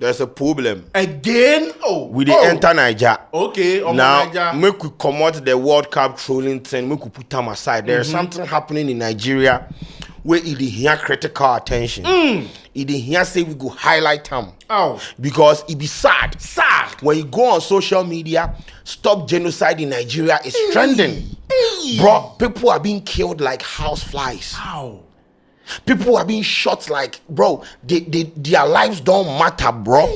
there's a problem. Again? We dey enter Niger. Okay, now Niger. Make we comot the World Cup trolling thing, make we put them aside. There's something happening in Nigeria where it dey hear critical attention. It dey hear say we go highlight them. Because it be sad. When you go on social media, stop genocide in Nigeria is trending. Bro, people are being killed like house flies. People are being shot like, bro, their lives don't matter, bro.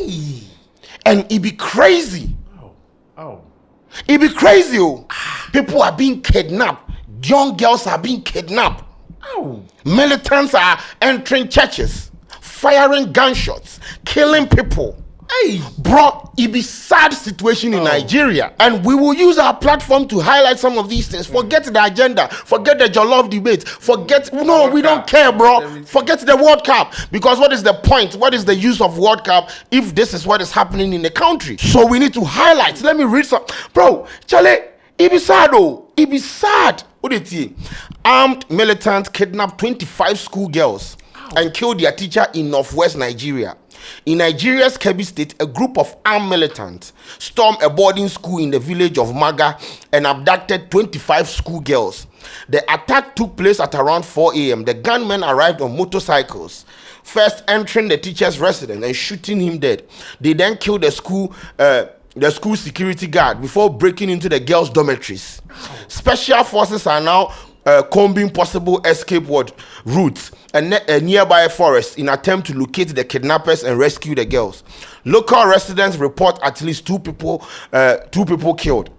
And it be crazy. It be crazy. People are being kidnapped. Young girls are being kidnapped. Militants are entering churches, firing gunshots, killing people. Bro, it be sad situation in Nigeria, and we will use our platform to highlight some of these things. Forget the agenda, forget the Jollof debate, we don't care, bro. Forget the World Cup, because what is the point? What is the use of World Cup if this is what is happening in the country? So we need to highlight. Let me read some, bro. Charlie, it be sad though. It be sad. What did he? Armed militants kidnapped 25 schoolgirls and killed their teacher in northwest Nigeria. In Nigeria's Kebbi State, a group of armed militants stormed a boarding school in the village of Maga and abducted 25 schoolgirls. The attack took place at around 4 a.m. The gunmen arrived on motorcycles, first entering the teacher's residence and shooting him dead. They then killed the school security guard before breaking into the girls' dormitories. Special forces are now combing possible escape routes and a nearby forest in attempt to locate the kidnappers and rescue the girls. Local residents report at least two people killed.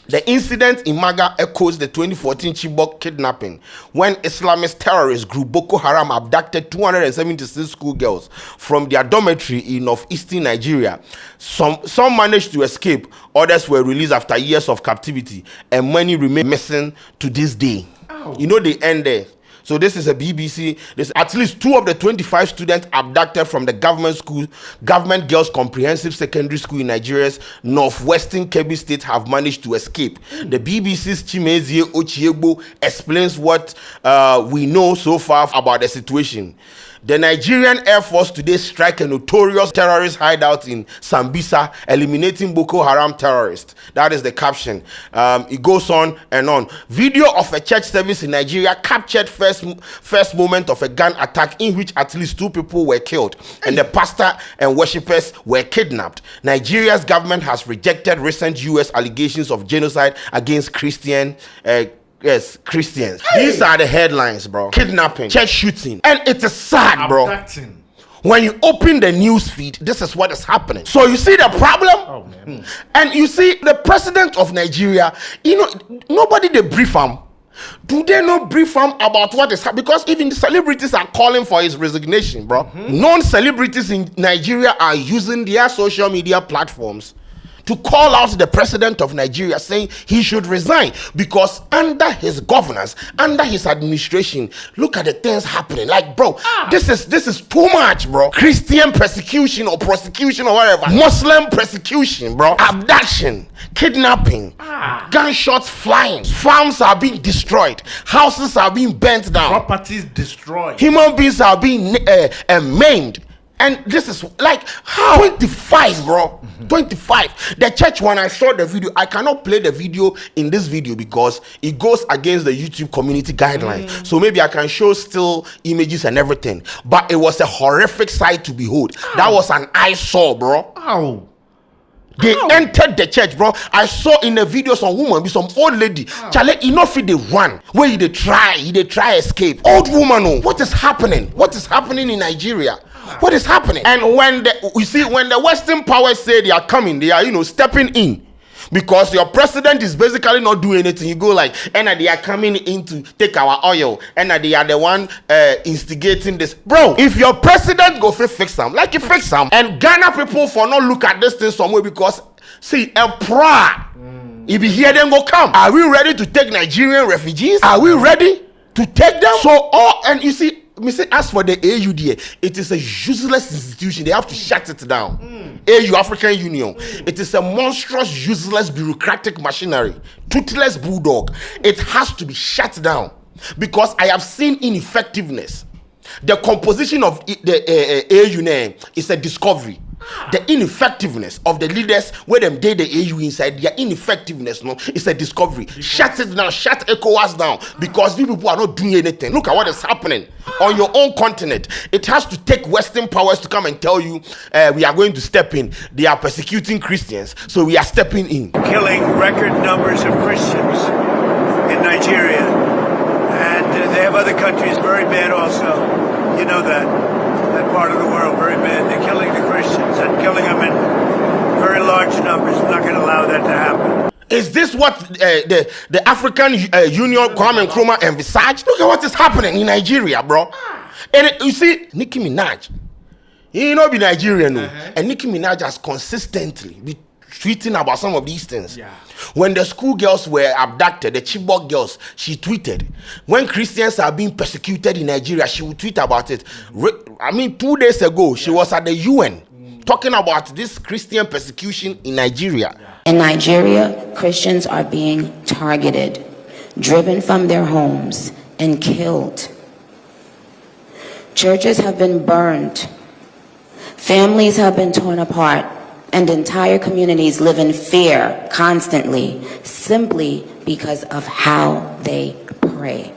The incident in Maga echoes the 2014 Chibok kidnapping, when Islamist terrorist group Boko Haram abducted 276 schoolgirls from their dormitory in northeastern Nigeria. Some managed to escape, others were released after years of captivity, and many remain missing to this day. You know they end there. So this is a BBC. There's at least 2 of the 25 students abducted from the government girls comprehensive secondary school in Nigeria's northwestern Kebbi State have managed to escape. The BBC's Chimezie Ochiegbo explains what we know so far about the situation. The Nigerian Air Force today struck a notorious terrorist hideout in Sambisa, eliminating Boko Haram terrorists. That is the caption. It goes on and on. Video of a church service in Nigeria captured first moment of a gun attack in which at least 2 people were killed and the pastor and worshippers were kidnapped. Nigeria's government has rejected recent U.S. allegations of genocide against Christians. These are the headlines, bro. Kidnapping, church shooting, and it is sad, bro. Abducting. When you open the news feed, this is what is happening. So you see the problem, and you see the president of Nigeria. You know, nobody they brief him. Do they not brief him about what is happening? Because even the celebrities are calling for his resignation, bro. Non-celebrities in Nigeria are using their social media platforms to call out the president of Nigeria, saying he should resign, because under his governance, under his administration, look at the things happening. Like, bro, this is too much, bro. Christian persecution or prosecution or whatever, Muslim persecution, bro, abduction, kidnapping, gunshots flying, farms are being destroyed, houses are being burnt down, properties destroyed, human beings are being maimed. And this is like how 25, bro. 25. The church, when I saw the video, I cannot play the video in this video because it goes against the YouTube community guidelines. So maybe I can show still images and everything. But it was a horrific sight to behold. That was an eyesore, bro. They entered the church, bro. I saw in the video some woman, some old lady. Charlie, enough if they run. Where they try escape. Old woman, what is happening? What is happening in Nigeria? What is happening? And when the Western powers say they are coming, they are, stepping in. Because your president is basically not doing anything. You go like, and they are coming in to take our oil, and they are the one instigating this. Bro, if your president go fix them, like you fix them, and Ghana people for not look at this thing somewhere, because see, a pra, if you hear them go come, are we ready to take Nigerian refugees? Are we ready to take them? So, and you see, as for the AU, it is a useless institution. They have to shut it down. AU, African Union. It is a monstrous, useless, bureaucratic machinery. Toothless bulldog. It has to be shut down. Because I have seen ineffectiveness. The composition of the AU name is a discovery. The ineffectiveness of the leaders where them did the AU inside, their ineffectiveness, no, it's a discovery. Shut it down, shut ECOWAS down, because these people are not doing anything. Look at what is happening on your own continent. It has to take Western powers to come and tell you we are going to step in. They are persecuting Christians, so we are stepping in. Killing record numbers of Christians in Nigeria, and they have other countries very bad also. You know that part of the world very bad. They're killing the Christians and killing them in very large numbers. We're not going to allow that to happen. Is this what the African Union, Kwame Nkrumah envisaged? Look at what is happening in Nigeria, bro. And you see, Nicki Minaj, you know, be Nigerian, and Nicki Minaj has consistently been tweeting about some of these things. Yeah. When the schoolgirls were abducted, the Chibok girls, she tweeted. When Christians are being persecuted in Nigeria, she would tweet about it. I mean, 2 days ago, she was at the UN talking about this Christian persecution in Nigeria. In Nigeria, Christians are being targeted, driven from their homes, and killed. Churches have been burned. Families have been torn apart. And entire communities live in fear constantly, simply because of how they pray.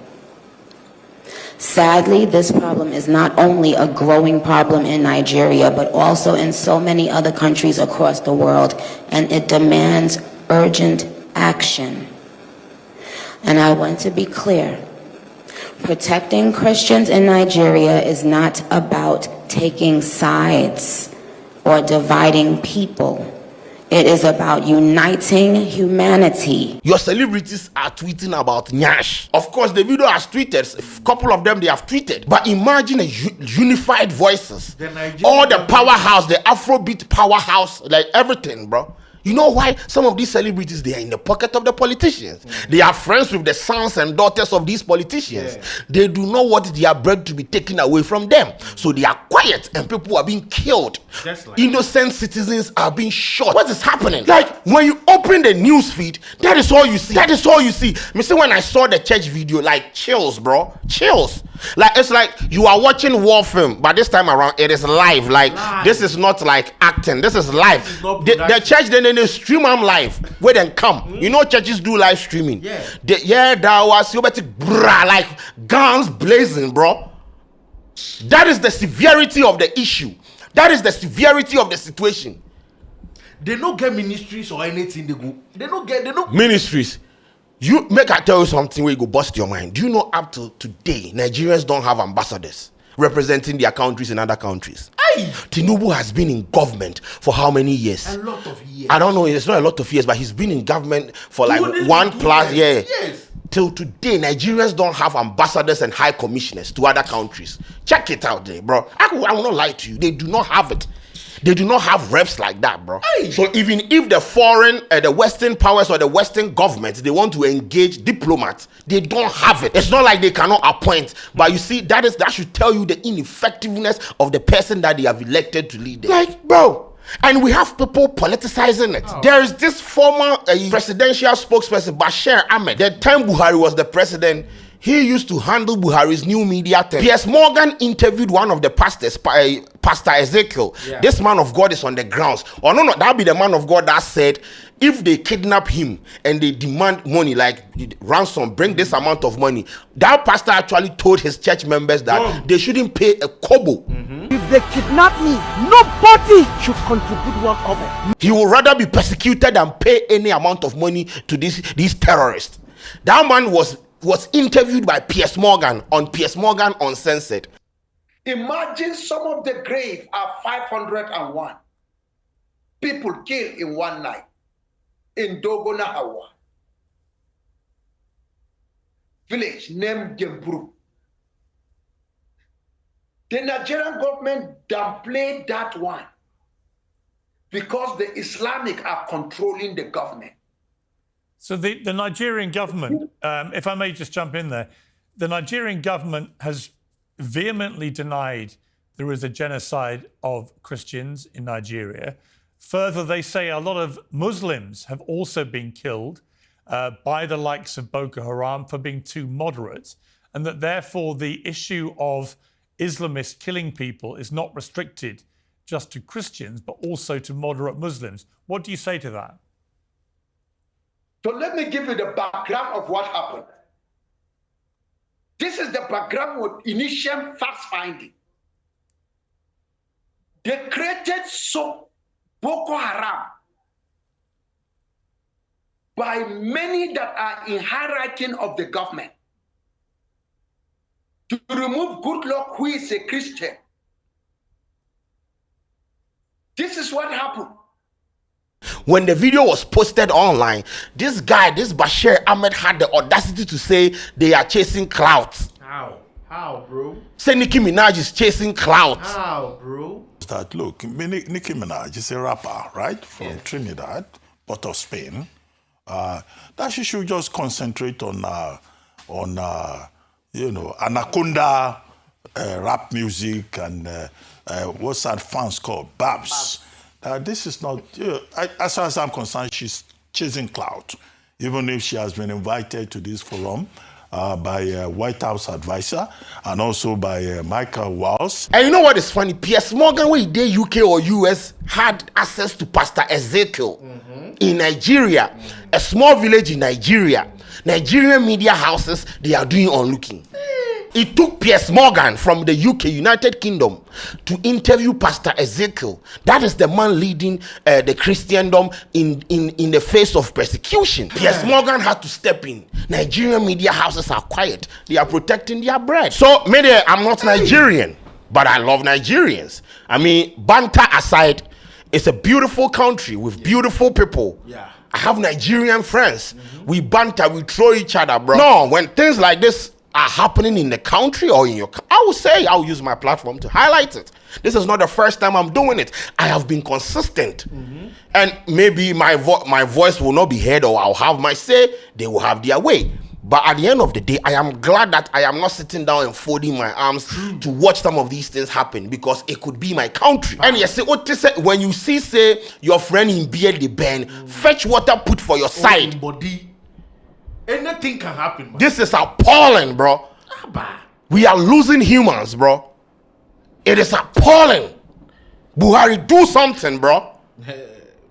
Sadly, this problem is not only a growing problem in Nigeria, but also in so many other countries across the world, and it demands urgent action. And I want to be clear. Protecting Christians in Nigeria is not about taking sides or dividing people. It is about uniting humanity. Your celebrities are tweeting about Nyash. Of course, the video has tweeted. A couple of them, they have tweeted. But imagine unified voices. All the powerhouse, the Afrobeat powerhouse, like everything, bro. You know why some of these celebrities, they are in the pocket of the politicians. They are friends with the sons and daughters of these politicians. They do not want their bread to be taken away from them. So they are quiet and people are being killed. Innocent citizens are being shot. What is happening? Like when you open the news feed, that is all you see. That is all you see. Me say when I saw the church video, like chills, bro. Chills. Like it's like you are watching war film, but this time around it is live. Like this is not like acting. This is live. The church then they stream them live. Where then come? You know churches do live streaming. That was like guns blazing, bro. That is the severity of the issue. That is the severity of the situation. They don't get ministries or anything. They don't get ministries. You make I tell you something where you go bust your mind. Do you know up to today, Nigerians don't have ambassadors representing their countries in other countries? Tinubu has been in government for how many years? A lot of years. I don't know, it's not a lot of years, but he's been in government for like 1+ year. Yes. Till today, Nigerians don't have ambassadors and high commissioners to other countries. Check it out there, bro. I will not lie to you. They do not have it. They do not have reps like that, bro. So even if the foreign, the Western powers or the Western governments, they want to engage diplomats, they don't have it. It's not like they cannot appoint. But you see, that should tell you the ineffectiveness of the person that they have elected to lead them. Like, bro. And we have people politicizing it. There is this former presidential spokesperson, Bashir Ahmed. The time Buhari was the president, he used to handle Buhari's new media thing. Piers Morgan interviewed one of the pastors, Pastor Ezekiel. This man of God is on the grounds. Or no, that'll be the man of God that said, if they kidnap him and they demand money, like ransom, bring this amount of money. That pastor actually told his church members that they shouldn't pay a kobo. If they kidnap me, nobody should contribute 1 kobo. He would rather be persecuted than pay any amount of money to these terrorists. That man was interviewed by Piers Morgan Uncensored. Imagine some of the graves are 501 people killed in one night in Dogona, Hawa, village named Gemburu. The Nigerian government downplayed that one because the Islamic are controlling the government. So the Nigerian government, if I may just jump in there, the Nigerian government has vehemently denied there is a genocide of Christians in Nigeria. Further, they say a lot of Muslims have also been killed by the likes of Boko Haram for being too moderate, and that therefore the issue of Islamists killing people is not restricted just to Christians, but also to moderate Muslims. What do you say to that? So let me give you the background of what happened. This is the background with initial fact finding. They created Boko Haram by many that are in hierarchy of the government to remove Goodluck, who is a Christian. This is what happened. When the video was posted online, this guy, this Bashir Ahmed, had the audacity to say they are chasing clouds. How, bro? Say Nicki Minaj is chasing clouds. How, bro? That look, Nicki Minaj is a rapper, right, from Trinidad, Port of Spain. That she should just concentrate on Anaconda rap music and what's that fans called? Babs. This is not, as far as I'm concerned, she's chasing clout, even if she has been invited to this forum by White House advisor and also by Michael Walls. And you know what is funny? Piers Morgan, when he did UK or US, had access to Pastor Ezekiel in Nigeria, a small village in Nigeria. Nigerian media houses, they are doing onlooking. It took Piers Morgan from the UK, United Kingdom, to interview Pastor Ezekiel. That is the man leading the Christendom in the face of persecution. Piers Morgan had to step in. Nigerian media houses are quiet. They are protecting their bread. So maybe I'm not Nigerian, but I love Nigerians. I mean, banter aside, it's a beautiful country with beautiful people. Yeah. I have Nigerian friends. We banter, we throw each other, bro. No, when things like this are happening in the country or in your, I would say I'll use my platform to highlight it. This is not the first time I'm doing it. I have been consistent. And maybe my voice will not be heard, or I'll have my say, they will have their way. But at the end of the day, I am glad that I am not sitting down and folding my arms to watch some of these things happen, because it could be my country. And you say, when you see, say, your friend in beard the bend, fetch water, put for your side. Body. Anything can happen, man. This is appalling, bro. We are losing humans, bro. It is appalling. Buhari, do something, bro.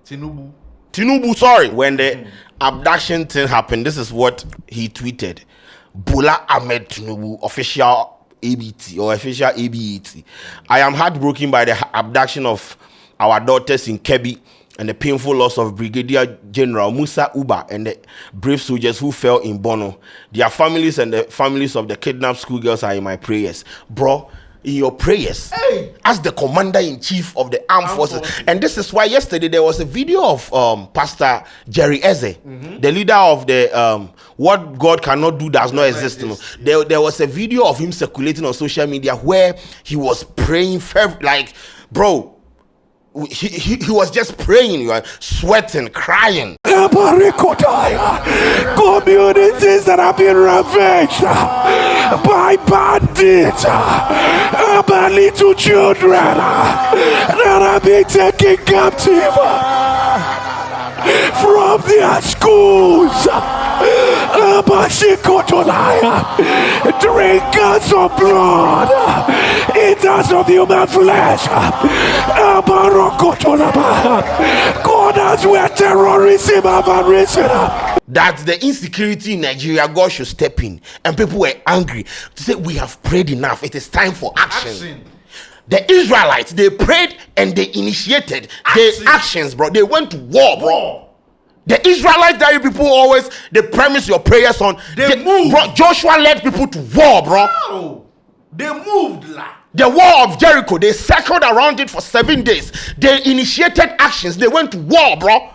Tinubu, sorry. When the abduction thing happened, this is what he tweeted. Bola Ahmed Tinubu, official ABT or official ABET. I am heartbroken by the abduction of our daughters in Kebbi and the painful loss of Brigadier General Musa Uba and the brave soldiers who fell in Bono. Their families and the families of the kidnapped schoolgirls are in my prayers. Bro, in your prayers, as the commander-in-chief of the armed forces. And this is why yesterday there was a video of Pastor Jerry Eze, the leader of the What God Cannot Do Does Not Exist. There was a video of him circulating on social media where he was praying, like, bro, he was just praying, sweating, crying. Communities that have been ravaged by bandits, by little children that are being taken captive from their schools. Drinkers of blood, eaters of human flesh. Corners where terrorism have risen. That's the insecurity in Nigeria. God should step in. And people were angry to say, we have prayed enough. It is time for action. The Israelites, they prayed and they initiated their actions, bro. They went to war, bro. The Israelites that you people always, they premise your prayers on. They moved. Bro, Joshua led people to war, bro. No. They moved, like. The war of Jericho, they circled around it for 7 days. They initiated actions. They went to war, bro.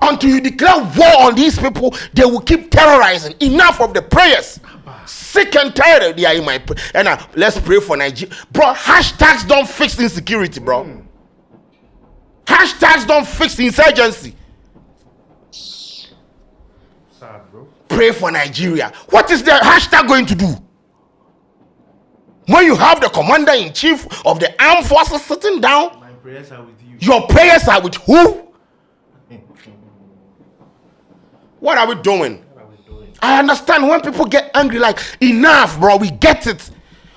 Until you declare war on these people, they will keep terrorizing. Enough of the prayers. Sick and tired, they are in my and let's pray for Nigeria. Bro, hashtags don't fix insecurity, bro. Hashtags don't fix insurgency. Sad, bro. Pray for Nigeria. What is the hashtag going to do? When you have the commander-in-chief of the armed forces sitting down, My prayers are with you. your prayers are with who? What are we doing? I understand when people get angry, like, enough, bro, we get it.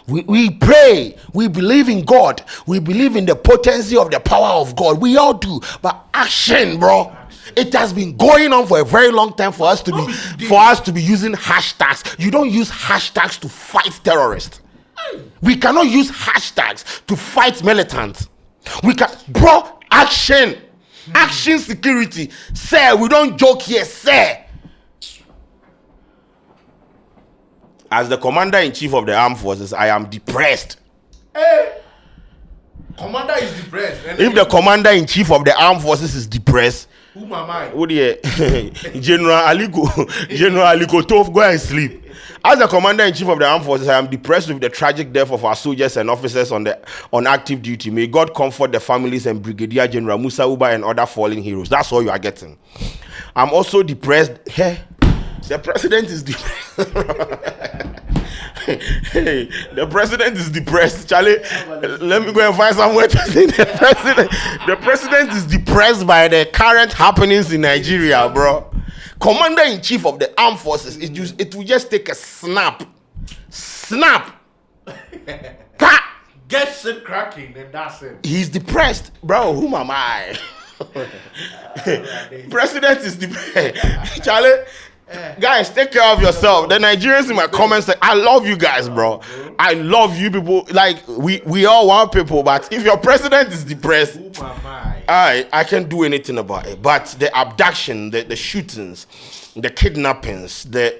We pray. We believe in God. We believe in the potency of the power of God. We all do. But action, bro. It has been going on for a very long time for us to be using hashtags. You don't use hashtags to fight terrorists. We cannot use hashtags to fight militants. We can, bro, action. Action security. Sir, we don't joke here, sir. As the commander-in-chief of the armed forces, I am depressed. Hey, commander is depressed. If the commander-in-chief of the armed forces is depressed, who am I? What do you, General Aliko Tov, go and sleep. As the commander-in-chief of the armed forces, I am depressed with the tragic death of our soldiers and officers on active duty. May God comfort the families and Brigadier General Musa Uba and other fallen heroes. That's all you are getting. I'm also depressed. Hey, the president is depressed. Hey, the president is depressed. Charlie, let me go and find somewhere to say the president is depressed by the current happenings in Nigeria, bro. Commander-in-chief of the armed forces, it will just take a snap. Gets it cracking, then that's it. He's depressed, bro. Whom am I? President is depressed. Charlie, guys, take care of yourself. The Nigerians in my comments say, I love you guys, bro. I love you people. Like, we all want people, but if your president is depressed, I can't do anything about it. But the abduction, the shootings, the kidnappings, the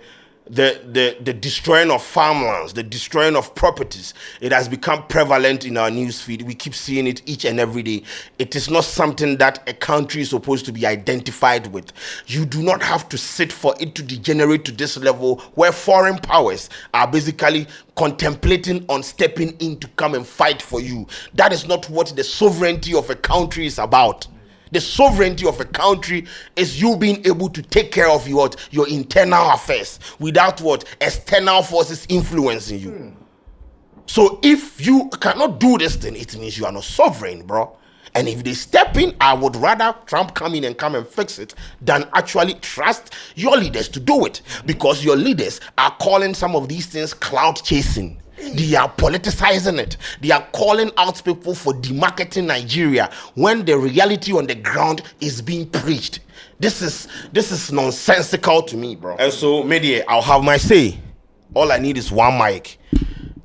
destroying of farmlands, the destroying of properties, it has become prevalent in our news feed. We keep seeing it each and every day. It is not something that a country is supposed to be identified with. You do not have to sit for it to degenerate to this level where foreign powers are basically contemplating on stepping in to come and fight for you. That is not what the sovereignty of a country is about. The sovereignty of a country is you being able to take care of your internal affairs without external forces influencing you. So if you cannot do this thing, it means you are not sovereign, bro. And if they step in, I would rather Trump come in and come and fix it than actually trust your leaders to do it, because your leaders are calling some of these things cloud chasing. They are politicizing it. They are calling out people for demarketing Nigeria when the reality on the ground is being preached. This is nonsensical to me, bro. And so maybe I'll have my say. All I need is one mic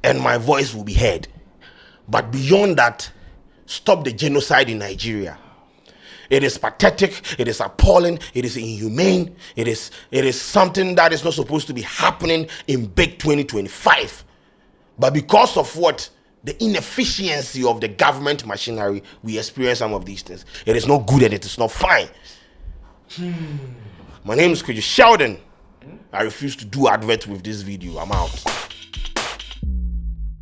and my voice will be heard. But beyond that, stop the genocide in Nigeria. It is pathetic, it is appalling, it is inhumane, it is something that is not supposed to be happening in big 2025. But because of the inefficiency of the government machinery, we experience some of these things. It is not good and it is not fine. My name is Sheldon. I refuse to do advert with this video. I'm out.